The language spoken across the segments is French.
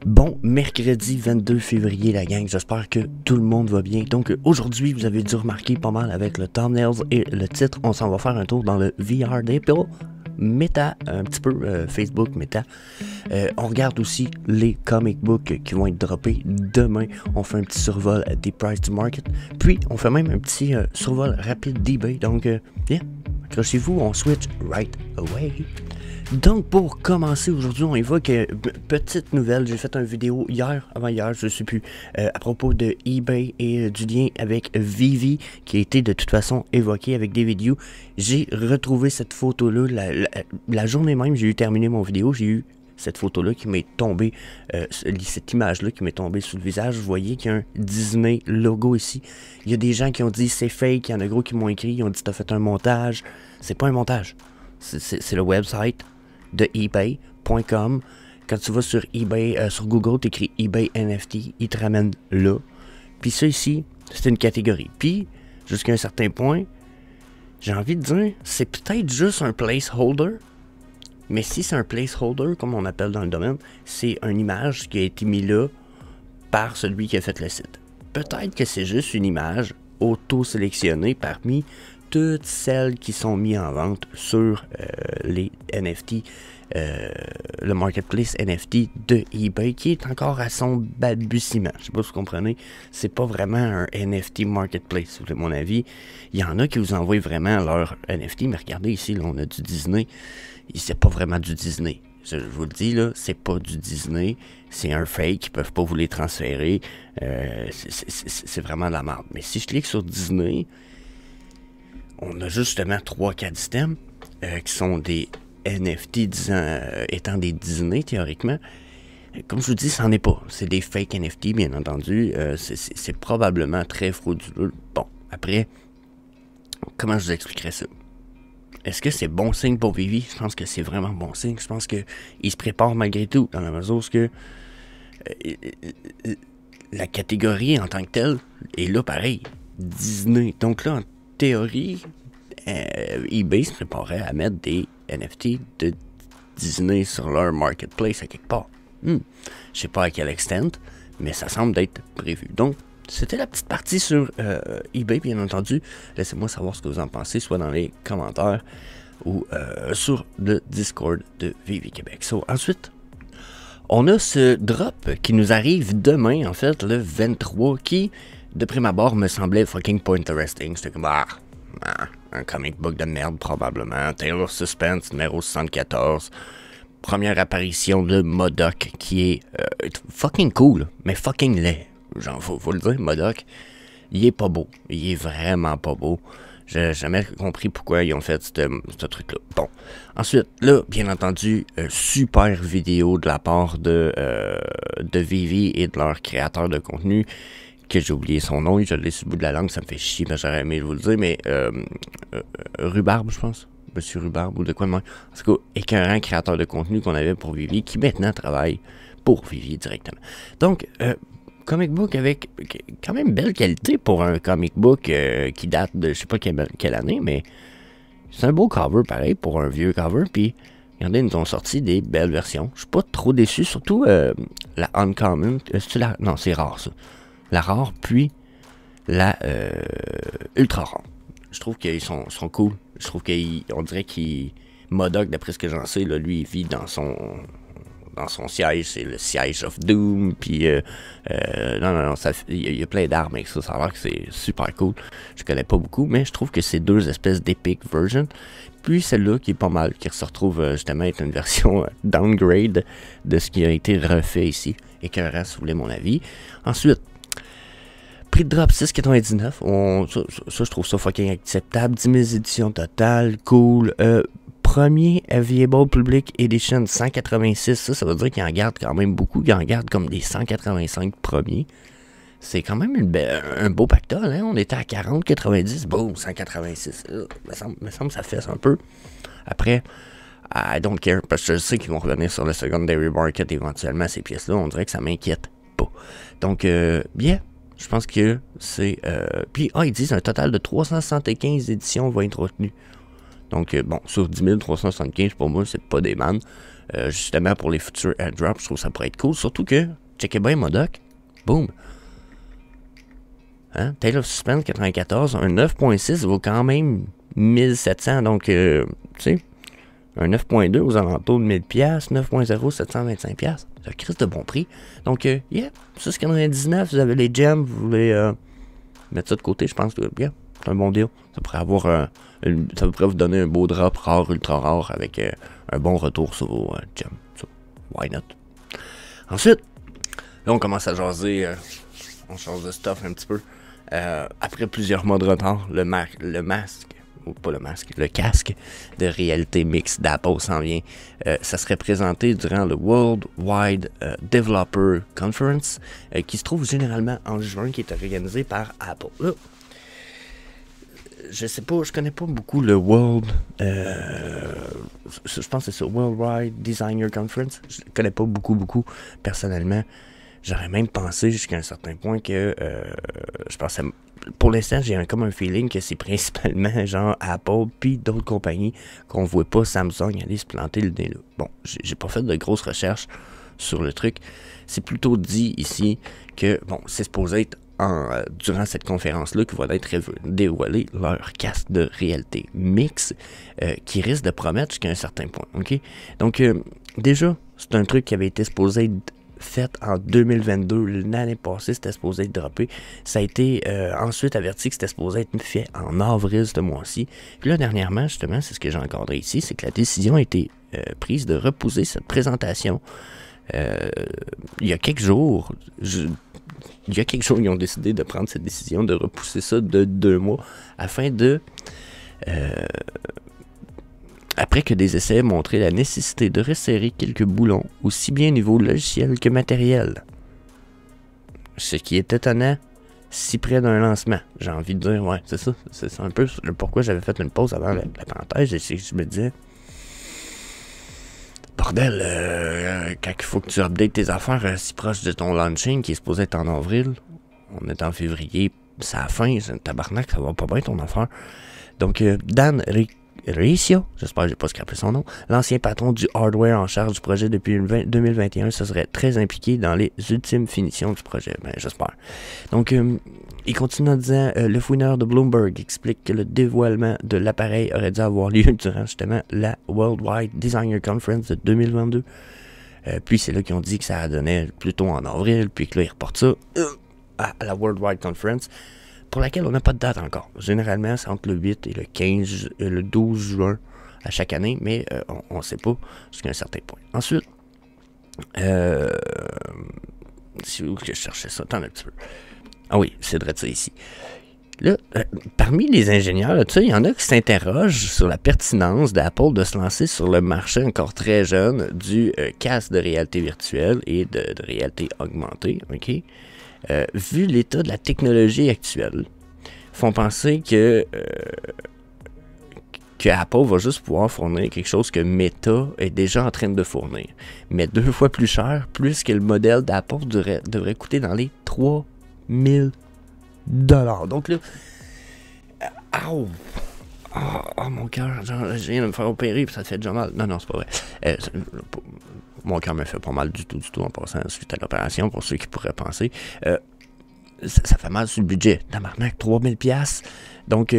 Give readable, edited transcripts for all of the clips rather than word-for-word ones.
Bon mercredi 22 février la gang, j'espère que tout le monde va bien. Donc aujourd'hui vous avez dû remarquer pas mal avec le thumbnails et le titre, on s'en va faire un tour dans le VR d'Apple, Meta, un petit peu Facebook Meta. On regarde aussi les comic books qui vont être droppés demain. On fait un petit survol des prices du market. Puis on fait même un petit survol rapide d'eBay. Donc bien, accrochez-vous, on switch right away. Donc pour commencer aujourd'hui, on évoque petite nouvelle. J'ai fait une vidéo avant-hier, je ne sais plus, à propos de eBay et du lien avec Vivi qui a été de toute façon évoqué avec des vidéos. J'ai retrouvé cette photo-là la journée même, j'ai eu terminé mon vidéo, j'ai eu cette photo-là qui m'est tombée, cette image-là qui m'est tombée sous le visage. Vous voyez qu'il y a un Disney logo ici. Il y a des gens qui ont dit c'est fake, il y en a gros qui m'ont écrit, ils ont dit t'as fait un montage. C'est pas un montage, c'est le website de ebay.com. Quand tu vas sur eBay, sur Google, tu écris eBay NFT, il te ramène là. Puis ça ici, c'est une catégorie. Puis, jusqu'à un certain point, j'ai envie de dire, c'est peut-être juste un placeholder. Mais si c'est un placeholder, comme on appelle dans le domaine, c'est une image qui a été mise là par celui qui a fait le site. Peut-être que c'est juste une image auto-sélectionnée parmi toutes celles qui sont mises en vente sur les NFT, le marketplace NFT de eBay, qui est encore à son balbutiement. Je ne sais pas si vous comprenez, c'est pas vraiment un NFT marketplace, si vous voulez mon avis. Il y en a qui vous envoient vraiment leur NFT, mais regardez ici, là, on a du Disney, c'est pas vraiment du Disney. Je vous le dis, là, c'est pas du Disney, c'est un fake, ils peuvent pas vous les transférer, c'est vraiment de la merde. Mais si je clique sur Disney, on a justement 3-4 items qui sont des NFT étant des Disney théoriquement. Comme je vous dis, c'en est pas. C'est des fake NFT, bien entendu. C'est probablement très frauduleux. Bon, après, comment je vous expliquerais ça? Est-ce que c'est bon signe pour Vivi? Je pense que c'est vraiment bon signe. Je pense qu'il se prépare malgré tout, dans la mesure où la catégorie en tant que telle est là pareil. Disney. Donc là, en théorie, eBay se préparait à mettre des NFT de Disney sur leur marketplace à quelque part. Je sais pas à quel extent, mais ça semble d'être prévu. Donc, c'était la petite partie sur eBay, bien entendu. Laissez-moi savoir ce que vous en pensez, soit dans les commentaires ou sur le Discord de Vivi Québec. Ensuite, on a ce drop qui nous arrive demain, en fait, le 23, qui, de prime abord, me semblait fucking pas interesting. C'était comme, un comic book de merde, probablement. Taylor Suspense, numéro 74. Première apparition de MODOK, qui est fucking cool, mais fucking laid. Genre, faut le dire, MODOK, il est pas beau. Il est vraiment pas beau. J'ai jamais compris pourquoi ils ont fait ce truc-là. Bon. Ensuite, là, bien entendu, super vidéo de la part de Vivi et de leur créateur de contenu, que j'ai oublié son nom, je l'ai sur le bout de la langue, ça me fait chier, mais j'aurais aimé vous le dire, mais Rhubarbe, je pense. Monsieur Rhubarbe, ou de quoi de moins. En tout cas, écœurant créateur de contenu qu'on avait pour Vivi, qui maintenant travaille pour Vivi directement. Donc, comic book avec quand même belle qualité pour un comic book qui date de je sais pas quelle année, mais c'est un beau cover pareil pour un vieux cover. Puis regardez, ils nous ont sorti des belles versions. Je suis pas trop déçu, surtout la Uncommon. Non, c'est rare ça. La rare, puis la ultra rare. Je trouve qu'ils sont cool. Je trouve qu'on dirait qu'il MODOK, d'après ce que j'en sais, là, lui il vit dans son siège, c'est le siège of Doom, puis non, il y a plein d'armes avec ça, ça a l'air que c'est super cool. Je connais pas beaucoup, mais je trouve que c'est deux espèces d'epic version. Puis celle-là qui est pas mal, qui se retrouve justement être une version downgrade de ce qui a été refait ici. Écœurant, si vous voulez mon avis. Ensuite, prix de drop 6,99. Ça, je trouve ça fucking acceptable. 10 000 éditions totales, cool. Premier Available Public Edition 186, ça veut dire qu'il en garde quand même beaucoup, qu'il en garde comme des 185 premiers. C'est quand même un beau pactole, hein? On était à 40, 90, boum, 186. Me semble que ça fesse un peu. Après, I don't care, parce que je sais qu'ils vont revenir sur le secondary market éventuellement, ces pièces-là. On dirait que ça m'inquiète pas. Donc, bien, je pense que c'est... Puis, ils disent un total de 375 éditions va être retenu. Donc, bon, sur 10 375, pour moi, c'est pas des mannes. justement pour les futurs airdrops, je trouve que ça pourrait être cool. Surtout que, checkez bien Modoc, boom. Hein? Tale of Suspense 94, un 9.6 vaut quand même 1700, donc, tu sais, un 9.2 aux alentours de 1000$, 9.0, 725$. C'est un Christ de bon prix. Donc, yeah, 6,99$, vous avez les gems, vous voulez mettre ça de côté, je pense que, yeah, c'est un bon deal. Ça pourrait avoir ça pourrait vous donner un beau drop rare, ultra rare, avec un bon retour sur vos gems. So, why not? Ensuite, là, on commence à jaser, on change de stuff un petit peu. Après plusieurs mois de retard, le masque, ou pas le masque, le casque de réalité mixte d'Apple s'en vient. Ça serait présenté durant le World Wide Developer Conference, qui se trouve généralement en juin, qui est organisé par Apple. Là, je sais pas, je connais pas beaucoup le World, je pense que c'est ça, World Wide Designer Conference. Je connais pas beaucoup personnellement. J'aurais même pensé jusqu'à un certain point que je pensais, pour l'instant, j'ai comme un feeling que c'est principalement genre Apple puis d'autres compagnies qu'on ne voit pas Samsung aller se planter le nez là. Bon, j'ai pas fait de grosses recherches sur le truc. C'est plutôt dit ici que, bon, c'est supposé être durant cette conférence-là que va être dévoilé leur casque de réalité mix qui risque de promettre jusqu'à un certain point. OK? Donc, déjà, c'est un truc qui avait été supposé être fait en 2022, l'année passée, c'était supposé être droppé. Ça a été ensuite averti que c'était supposé être fait en avril ce mois-ci. Puis là, dernièrement, justement, c'est ce que j'ai encadré ici, c'est que la décision a été prise de repousser cette présentation. Il y a quelques jours, ils ont décidé de prendre cette décision, de repousser ça de 2 mois, afin de... après que des essais aient montré la nécessité de resserrer quelques boulons, aussi bien au niveau logiciel que matériel. Ce qui est étonnant, si près d'un lancement. J'ai envie de dire, ouais, c'est ça. C'est un peu pourquoi j'avais fait une pause avant la parenthèse. Et je me disais, bordel, quand il faut que tu updates tes affaires si proche de ton launching, qui est supposé être en avril, on est en février, c'est à la fin, c'est un tabarnak, ça va pas bien ton affaire. Donc, Dan Riccio, j'espère que j'ai pas scrappé son nom, l'ancien patron du hardware en charge du projet depuis 2021, se serait très impliqué dans les ultimes finitions du projet. Ben, j'espère. Donc, il continue en disant, le fouineur de Bloomberg explique que le dévoilement de l'appareil aurait dû avoir lieu durant justement la Worldwide Designer Conference de 2022. Puis c'est là qu'ils ont dit que ça donnait plutôt en avril, puis que là ils reportent ça à la Worldwide Conference, pour laquelle on n'a pas de date encore. Généralement, c'est entre le 8 et le 15, le 12 juin à chaque année, mais on ne sait pas jusqu'à un certain point. Ensuite, c'est où que je cherchais ça? Attends un petit peu. Ah oui, c'est de ça ici. Là, parmi les ingénieurs, il y en a qui s'interrogent sur la pertinence d'Apple de se lancer sur le marché encore très jeune du casque de réalité virtuelle et de réalité augmentée, ok? Vu l'état de la technologie actuelle, font penser que Apple va juste pouvoir fournir quelque chose que Meta est déjà en train de fournir, mais 2 fois plus cher, plus que le modèle d'Apple devrait coûter dans les 3000$. Donc là, mon cœur, je viens de me faire opérer puis ça te fait déjà mal. Non, c'est pas vrai. Mon cœur me fait pas mal du tout en passant suite à l'opération, pour ceux qui pourraient penser. Ça fait mal sur le budget. Tabarnak, 3000$. Donc,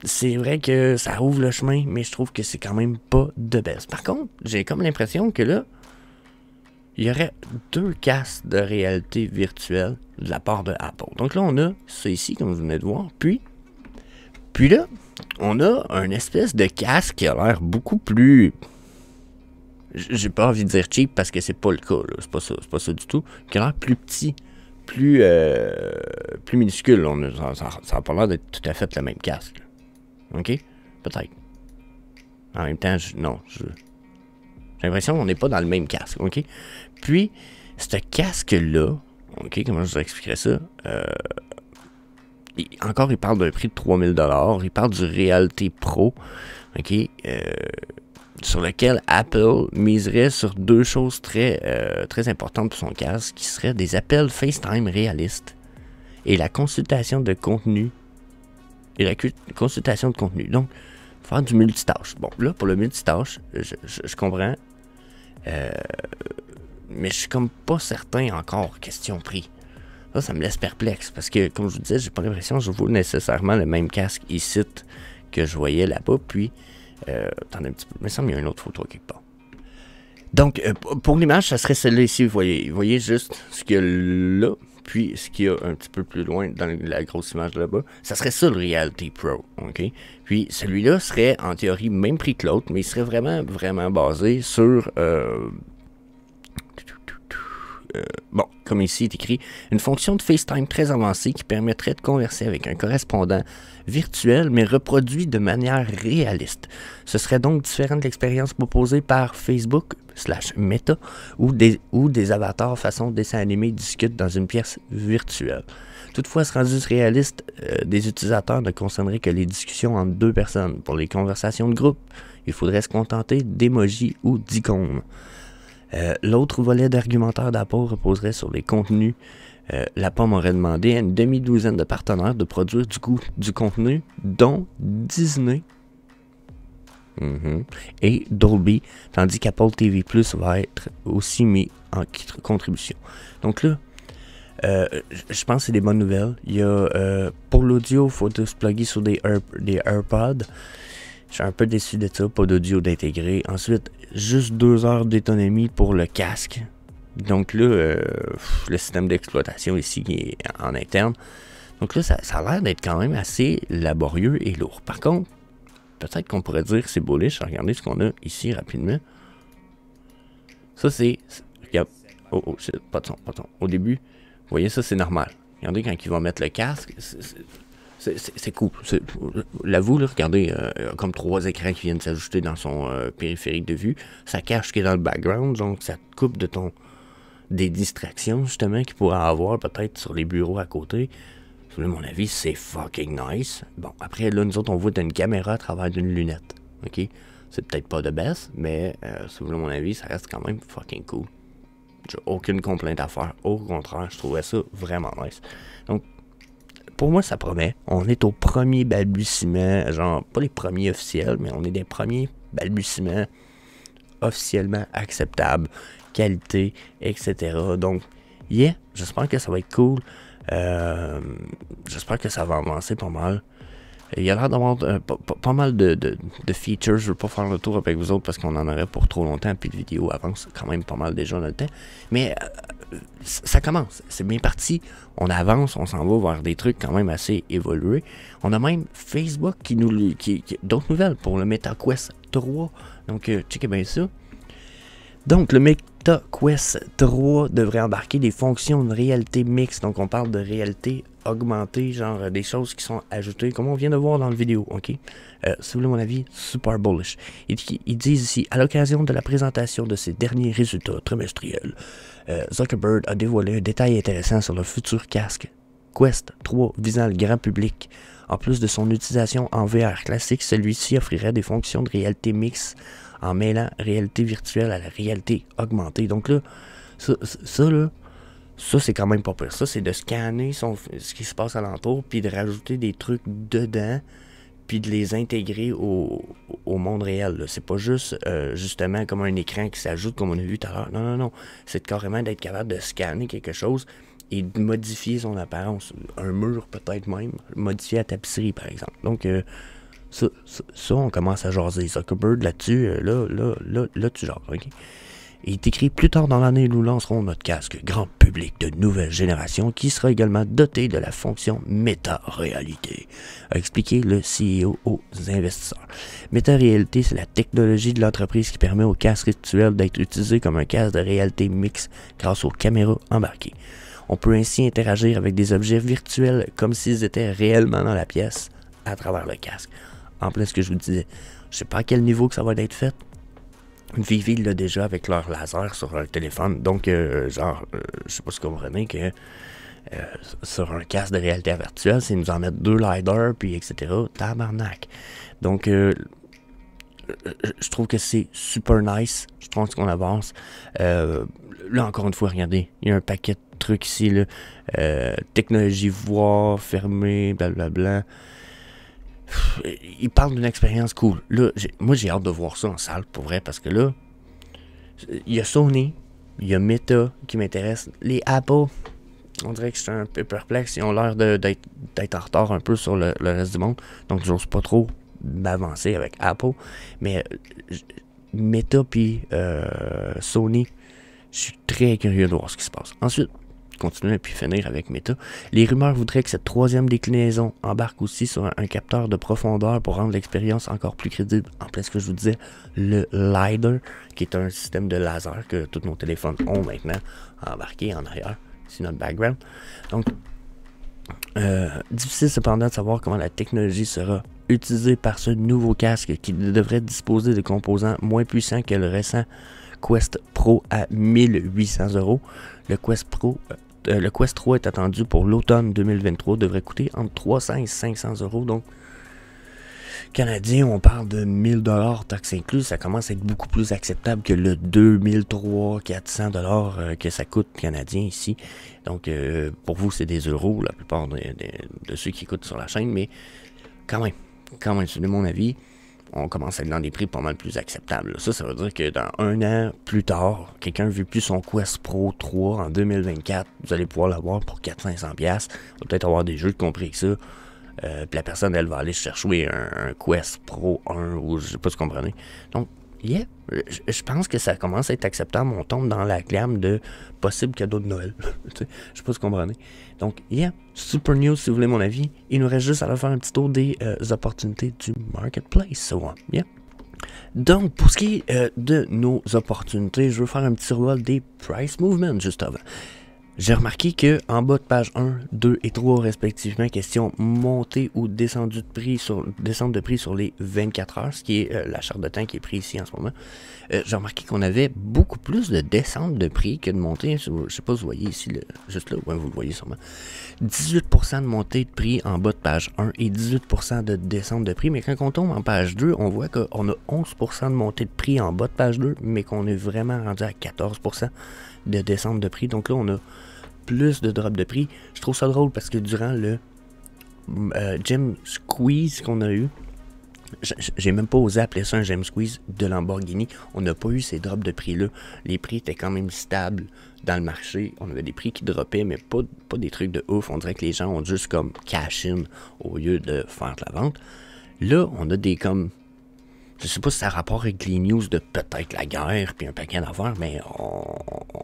c'est vrai que ça ouvre le chemin, mais je trouve que c'est quand même pas de baisse. Par contre, j'ai comme l'impression que là, il y aurait 2 casques de réalité virtuelle de la part de Apple. Donc là, on a ça ici, comme vous venez de voir. Puis là, on a un espèce de casque qui a l'air beaucoup plus... J'ai pas envie de dire cheap parce que c'est pas le cas, là. C'est pas ça du tout. Qui a l'air plus petit, plus minuscule. Ça a pas l'air d'être tout à fait le même casque. Là. OK? Peut-être. En même temps, j'ai l'impression qu'on n'est pas dans le même casque. OK? Puis, ce casque-là, OK, comment je vous expliquerais ça? Il parle d'un prix de 3000$. Il parle du Reality Pro. OK? Sur lequel Apple miserait sur 2 choses très importantes pour son casque, qui seraient des appels FaceTime réalistes et la consultation de contenu. Donc, faire du multitâche. Bon, là, pour le multitâche, je comprends. Mais je suis comme pas certain encore, question prix. Ça me laisse perplexe, parce que, comme je vous disais, j'ai pas l'impression que je vois nécessairement le même casque ici que je voyais là-bas, puis, attendez un petit peu, il me semble qu'il y a une autre photo quelque part. Donc, pour l'image, ça serait celle-là ici, vous voyez juste ce qu'il y a là, puis ce qu'il y a un petit peu plus loin dans la grosse image là-bas, ça serait ça le Reality Pro, ok? Puis celui-là serait en théorie même prix que l'autre, mais il serait vraiment, vraiment basé sur, bon, comme ici est écrit, une fonction de FaceTime très avancée qui permettrait de converser avec un correspondant virtuel, mais reproduit de manière réaliste. Ce serait donc différent de l'expérience proposée par Facebook/Meta, où des avatars façon dessin animé discutent dans une pièce virtuelle. Toutefois, ce rendu réaliste des utilisateurs ne concernerait que les discussions entre deux personnes. Pour les conversations de groupe, il faudrait se contenter d'emojis ou d'icônes. L'autre volet d'argumentaire d'Apple reposerait sur les contenus. La pomme aurait demandé à une demi-douzaine de partenaires de produire du contenu, dont Disney et Dolby, tandis qu'Apple TV Plus va être aussi mis en contribution. Donc là, je pense que c'est des bonnes nouvelles. Il y a, pour l'audio, il faut se plugger sur des AirPods. Je suis un peu déçu de ça, pas d'audio d'intégrer. Ensuite, juste 2 heures d'autonomie pour le casque. Donc là, le système d'exploitation ici qui est en interne. Donc là, ça a l'air d'être quand même assez laborieux et lourd. Par contre, peut-être qu'on pourrait dire que c'est bullish. Regardez ce qu'on a ici rapidement. Ça, c'est... Regarde. Oh, shit, pas de son. Au début, vous voyez, ça, c'est normal. Regardez quand il va mettre le casque. C'est cool. L'avoue, là, regardez, comme 3 écrans qui viennent s'ajouter dans son périphérique de vue. Ça cache ce qui est dans le background, donc ça te coupe de des distractions, justement, qu'il pourrait avoir peut-être sur les bureaux à côté. À mon avis, c'est fucking nice. Bon, après, là, nous autres, on voit une caméra à travers d'une lunette. OK? C'est peut-être pas de best, mais à mon avis, ça reste quand même fucking cool. J'ai aucune complainte à faire. Au contraire, je trouvais ça vraiment nice. Donc, pour moi, ça promet. On est au premier balbutiement, genre, pas les premiers officiels, mais on est des premiers balbutiements officiellement acceptables, qualité, etc. Donc, yeah, j'espère que ça va être cool. J'espère que ça va avancer pas mal. Il y a l'air d'avoir pas mal de features. Je ne veux pas faire le tour avec vous autres parce qu'on en aurait pour trop longtemps. Puis la vidéo avance quand même pas mal déjà dans le temps. Mais ça commence. C'est bien parti. On avance. On s'en va vers des trucs quand même assez évolués. On a même Facebook qui d'autres nouvelles pour le MetaQuest 3. Donc, checkez bien ça. Donc, le MetaQuest 3 devrait embarquer des fonctions de réalité mixte. Donc, on parle de réalité augmentée, genre des choses qui sont ajoutées, comme on vient de voir dans la vidéo, ok? Si vous voulez mon avis, super bullish. Ils disent ici, à l'occasion de la présentation de ses derniers résultats trimestriels, Zuckerberg a dévoilé un détail intéressant sur le futur casque Quest 3 visant le grand public. En plus de son utilisation en VR classique, celui-ci offrirait des fonctions de réalité mixte en mêlant réalité virtuelle à la réalité augmentée. Donc là, ça c'est quand même pas pire. Ça, c'est de scanner ce qui se passe alentour, puis de rajouter des trucs dedans, puis de les intégrer au monde réel. C'est pas juste, justement, comme un écran qui s'ajoute, comme on a vu tout à l'heure. Non. C'est carrément d'être capable de scanner quelque chose et de modifier son apparence. Un mur, peut-être même. Modifier la tapisserie, par exemple. Donc, ça, on commence à jaser. Zuckerberg, là-dessus, là, tu jases, ok? Il est écrit plus tard dans l'année, nous lancerons notre casque grand public de nouvelle génération qui sera également doté de la fonction méta-réalité, a expliqué le CEO aux investisseurs. Méta-réalité, c'est la technologie de l'entreprise qui permet au casque virtuel d'être utilisé comme un casque de réalité mixte grâce aux caméras embarquées. On peut ainsi interagir avec des objets virtuels comme s'ils étaient réellement dans la pièce à travers le casque. En plus, ce que je vous disais, je sais pas à quel niveau que ça va être fait. Vivi l'a déjà avec leur laser sur leur téléphone. Donc, je sais pas si vous comprenez que sur un casque de réalité virtuelle, c'est nous en mettre 2 lidars, puis etc. Tabarnak. Donc, je trouve que c'est super nice. Je pense qu'on avance. Là, encore une fois, regardez, il y a un paquet de trucs ici. Là. Technologie voir, fermée, blablabla. il parle d'une expérience cool. Là, moi, j'ai hâte de voir ça en salle, pour vrai, parce que là, il y a Sony, il y a Meta qui m'intéresse. Les Apple, on dirait que je suis un peu perplexe. Ils ont l'air d'être en retard un peu sur le reste du monde. Donc, j'ose pas trop m'avancer avec Apple. Mais Meta puis Sony, je suis très curieux de voir ce qui se passe. Ensuite, continuer puis finir avec Meta. Les rumeurs voudraient que cette troisième déclinaison embarque aussi sur un capteur de profondeur pour rendre l'expérience encore plus crédible. En plus, ce que je vous disais, le LiDAR, qui est un système de laser que tous nos téléphones ont maintenant embarqué en arrière. C'est notre background. Donc, difficile cependant de savoir comment la technologie sera utilisée par ce nouveau casque qui devrait disposer de composants moins puissants que le récent Quest Pro à 1800 €. Le Quest 3 est attendu pour l'automne 2023, devrait coûter entre 300 et 500 €. Donc, canadien, on parle de 1000 $, taxes inclus, ça commence à être beaucoup plus acceptable que le 2300-400 $ que ça coûte canadien ici. Donc, pour vous, c'est des euros, la plupart de ceux qui écoutent sur la chaîne, mais quand même, c'est de mon avis, on commence à être dans des prix pas mal plus acceptables. Ça veut dire que dans un an plus tard, quelqu'un ne veut plus son Quest Pro 3 en 2024, vous allez pouvoir l'avoir pour 400-500$. Il va peut-être avoir des jeux de compris que ça. Puis la personne, elle va aller chercher un Quest Pro 1 ou je sais pas si vous comprenez. Donc, yeah, je pense que ça commence à être acceptable. On tombe dans la gamme de possible cadeau de Noël. Je sais pas si vous comprenez. Donc, yeah, super news si vous voulez mon avis. Il nous reste juste à faire un petit tour des opportunités du marketplace. So, yeah. Donc, pour ce qui est de nos opportunités, je veux faire un petit survol des price movements juste avant. J'ai remarqué que en bas de page 1, 2 et 3 respectivement, question montée ou descente de prix sur les 24 heures, ce qui est la charte de temps qui est prise ici en ce moment. J'ai remarqué qu'on avait beaucoup plus de descente de prix que de montée. Je ne sais pas si vous voyez ici, juste là, ouais, vous le voyez sûrement. 18% de montée de prix en bas de page 1 et 18% de descente de prix. Mais quand on tombe en page 2, on voit qu'on a 11% de montée de prix en bas de page 2, mais qu'on est vraiment rendu à 14% de descente de prix. Donc là, on a plus de drop de prix. Je trouve ça drôle parce que durant le Gem Squeeze qu'on a eu, j'ai même pas osé appeler ça un Gem Squeeze de Lamborghini, on n'a pas eu ces drops de prix-là. Les prix étaient quand même stables dans le marché. On avait des prix qui droppaient, mais pas des trucs de ouf. On dirait que les gens ont juste comme cash in au lieu de faire de la vente. Là, on a des comme... Je sais pas si ça a rapport avec les news de peut-être la guerre puis un paquet d'affaires, mais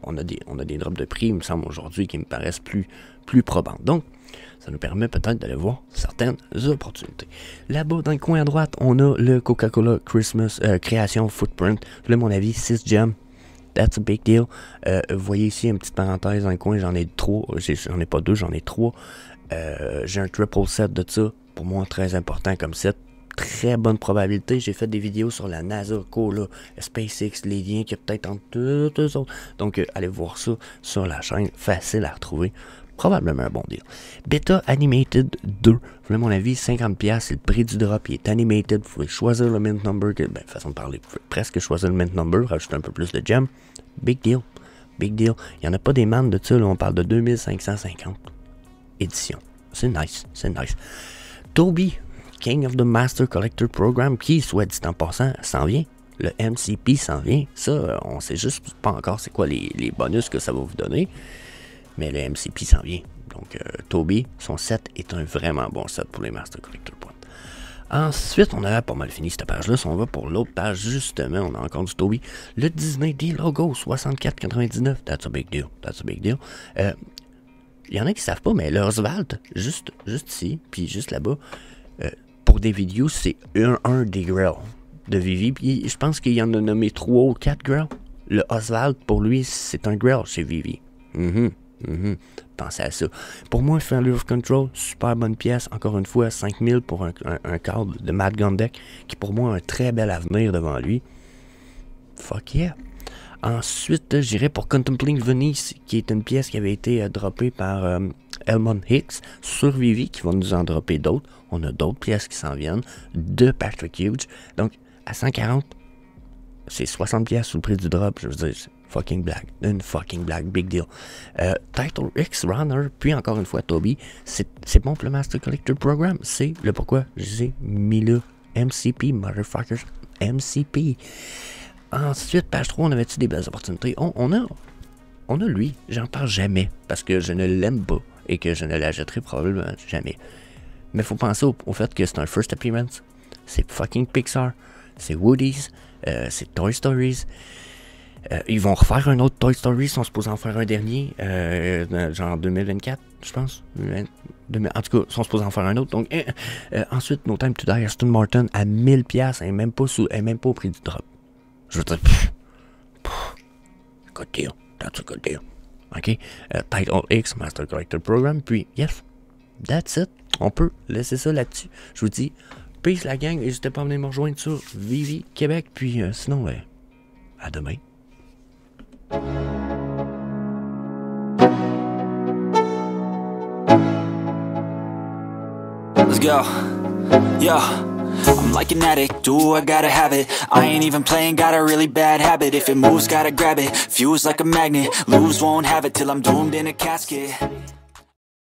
on a des drops de prix, il me semble, aujourd'hui, qui me paraissent plus probantes. Donc, ça nous permet peut-être d'aller voir certaines opportunités. Là-bas, dans le coin à droite, on a le Coca-Cola Christmas Création Footprint. Là, à mon avis, 6 gems. That's a big deal. Vous voyez ici une petite parenthèse dans le coin, j'en ai 3. J'en ai pas 2, j'en ai 3. J'ai un triple set de ça. Pour moi, très important comme set. Très bonne probabilité. J'ai fait des vidéos sur la NASA, Cola, SpaceX, les liens qu'il y a peut-être entre toutes eux autres. Donc, allez voir ça sur la chaîne. Facile à retrouver. Probablement un bon deal. Beta Animated 2. À mon avis, 50$, c'est le prix du drop. Il est animated. Vous pouvez choisir le mint number. Façon de parler, vous pouvez presque choisir le mint number. Rajouter un peu plus de gems. Big deal. Big deal. Il n'y en a pas des mannes de ça. Là, on parle de 2550 éditions. C'est nice. C'est nice. Toby, King of the Master Collector Program, qui, soit dit en passant, s'en vient. Le MCP s'en vient. Ça, on sait juste pas encore c'est quoi les bonus que ça va vous donner. Mais le MCP s'en vient. Donc, Toby, son set est un vraiment bon set pour les Master Collector Points. Ensuite, on a pas mal fini cette page-là. Si on va pour l'autre page, justement, on a encore du Toby. Le Disney D-Logo, 64,99. That's a big deal. That's a big deal. Il y en a qui savent pas, mais le Oswald, juste ici, puis juste là-bas, pour des vidéos, c'est un des grills de Vivi. Puis je pense qu'il y en a nommé 3 ou 4 grills. Le Oswald, pour lui, c'est un grill chez Vivi. Pensez à ça. Pour moi, Failure of Control, super bonne pièce. Encore une fois, 5000 pour un cadre de Matt Gondek, qui pour moi a un très bel avenir devant lui. Fuck yeah. Ensuite, j'irai pour Contemplating Venice, qui est une pièce qui avait été droppée par Elmon Hicks sur Vivi, qui va nous en dropper d'autres. On a d'autres pièces qui s'en viennent de Patrick Hughes. Donc, à 140, c'est 60$ sous le prix du drop. Je veux dire, fucking blague, big deal. Title X Runner, puis encore une fois Toby, c'est bon pour le Master Collector Program, c'est le pourquoi j'ai mis là. MCP, motherfuckers, MCP. Ensuite, page 3, on avait-tu des belles opportunités? On a lui, j'en parle jamais, parce que je ne l'aime pas, et que je ne l'achèterai probablement jamais. Mais faut penser au fait que c'est un first appearance, c'est fucking Pixar, c'est Woody's, c'est Toy Stories. Ils vont refaire un autre Toy Story, ils sont supposés en faire un dernier, genre 2024, je pense. En tout cas, ils sont supposés en faire un autre. Donc, ensuite, No Time to Die, Aston Martin à 1000$, et même pas au prix du drop. Je veux dire, good deal, that's a good deal. OK? Title X, Master Collector Program, puis, yes, that's it. On peut laisser ça là-dessus. Je vous dis, peace la gang, n'hésitez pas à venir me rejoindre sur Vivi Québec, puis sinon, à demain. Let's go. Yo, I'm like an addict, do I gotta have it. I ain't even playing, got a really bad habit. If it moves, gotta grab it. Fuse like a magnet, lose, won't have it till I'm doomed in a casket.